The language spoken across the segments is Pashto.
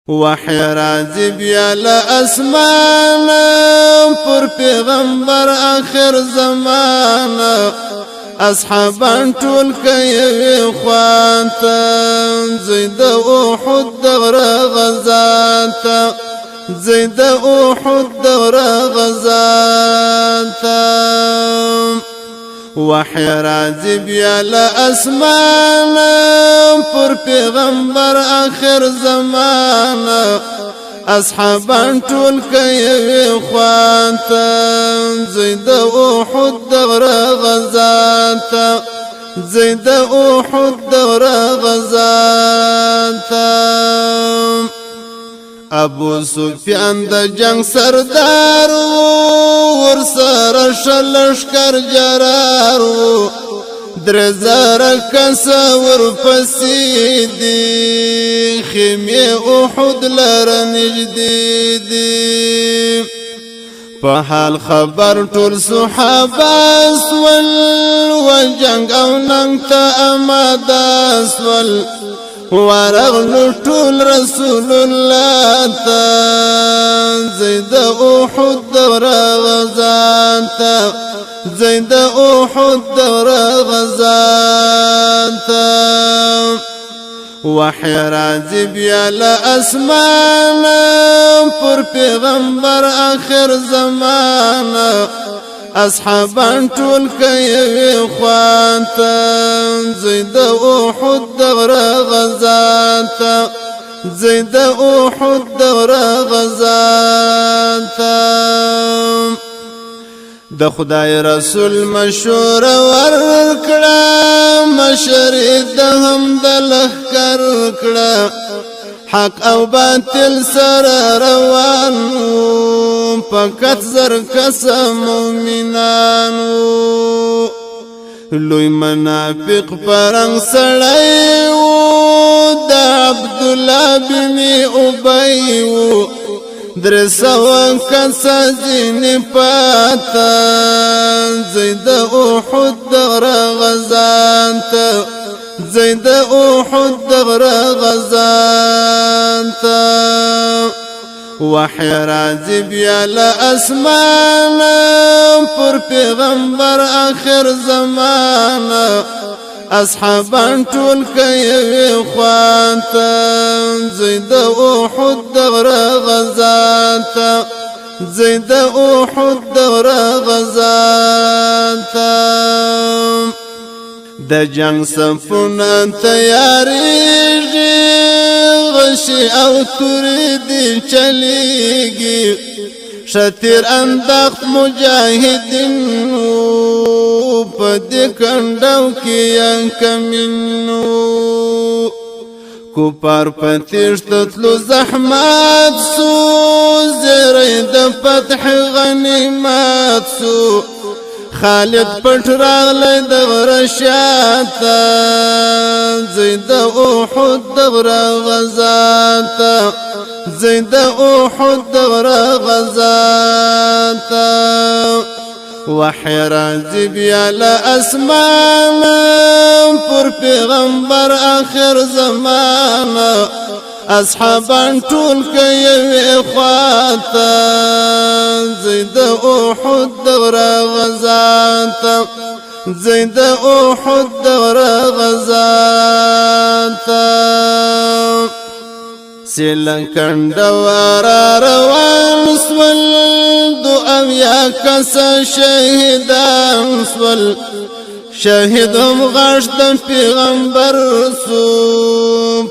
وحی راځي بیا له اسمانه پر پیغمبر آخر زمانه اصحابان ټول کوي خواته زید احد دغره غزاته زید احد دغره غزاته وحی راځي بیا له اسمانه پر پیغمبر آخر زمانه اصحابان ټول کوي خواته زید احد دغره غزاته زید احد دغره غزاته ابو سفیان د جنگ سردار ورسره شلشکر جرار درزار کس ورپسی دی خیمی احد لر نجدی دی په حال خبر ټول صحابه سول و جنگ او ننگ تا اماده سول ورغلو ټول رسول الله تا زید احد دغره غزاته زید احد دغره غزاته وحی راځي بیا له اسمانه پر پیغمبر آخر زمانه اصحابان ټول کوي خواته زید احد دغره غزاته زید احد دغره غزاته د خدای رسول مشور ورکړه مشر د هم د لخر کړه حق او باطل سره روان پکت زر قسم مومنانو لوی منافق پرنګ سړی و د عبد الله بن ابي و درسو کس ځین پاتا زید احد دغره غزاته زید احد دغره غزاته وحی راځي بیا له اسمانه پر پیغمبر آخر زمانه اصحابان ټول کوي خواته زید احد دغره غزاته زید احد دغره غزاته د جنگ صفونه تیاریږي غشي او توری دی چلیږي شتیر انداخت مجاهدین په دې کندو کې کمینو کوپار پتیشت تلو زحمت سو زری د فتح غنیمت سو خالد پټ راغلی دغره شاته زید احد دغره غزاته زید احد دغره غزاته وحی راځي بیا له اسمانه پر پیغمبر آخر زمانه اصحابان ټول کوي خواته زید احد دغره غزاته زید احد دغره غزاته سیلکند ورا روان سول دو اویا کس شهیدان سول شهیدم غش د پیغمبر سو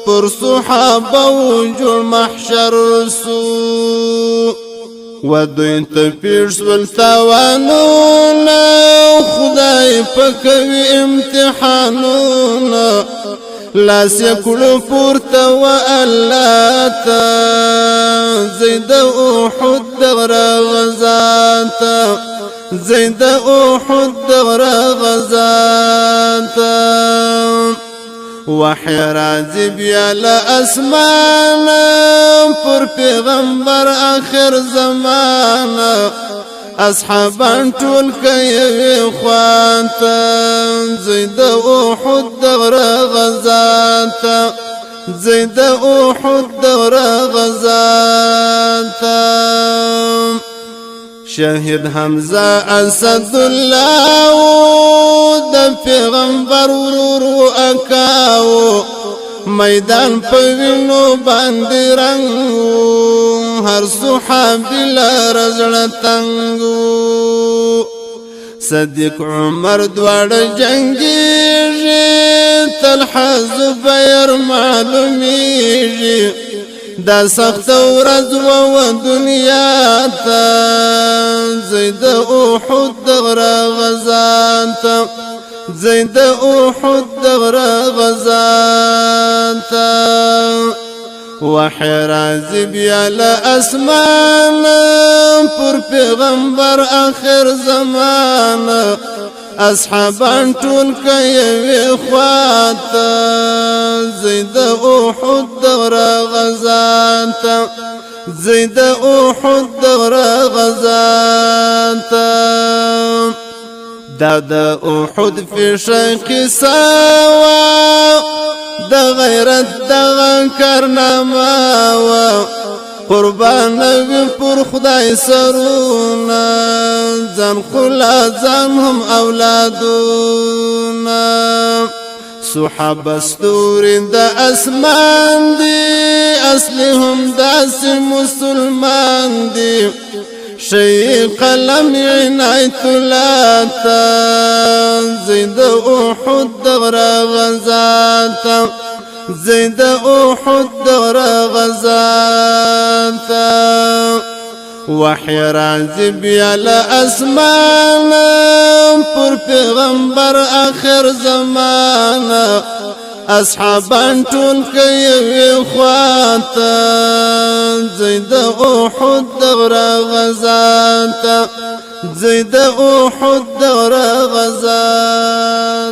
پر صحابه و جوړ محشر سو و دوی ته پیش سول تاوانونه خدای پکوي امتحانونه لاس یکلو پورته و الله تا زید احد دغره غزاته زید احد دغره غزاته وحی راځي بیا له اسمانه پر پیغمبر آخر زمانه اصحابان ټول کوي خواته زید احد دغره غزاته زید احد دور غزاتا شهید حمزه اسد الله د پیغمبر ورورو اکاو میدان پوینو باندې رنگو هر صحابی لار زړه تنگو صدیق عمر دواړه جنگیږي طلحه زبیر معلومیږي دا سخت ورځ و دنیا ته زید احد دغره غزا ته زید احد دغره غزا ته وحی راځي بیا له اسمانه پر پیغمبر آخر زمانه اصحابان ټول کوي خواته زید احد دغره غزا ته زید احد دغره غزا ته دا د احد فیشه قصه وا د غیرت دغه کارنامه وا قربان وي پر خدای سرونه ځان خلا ځان هم اولادونه صحابه ستوري د اسمان دي اصلي هم داسې مسلمان دي شي قلم عنایت الله تا زید احد دغره غزا تا زید احد دغره غزا تا وحی راځي بیا له اسمانه پر پیغمبر آخر زمانه اصحابان ټول کوي خواته زید احد دغره غزا ته زید احد دغره غزا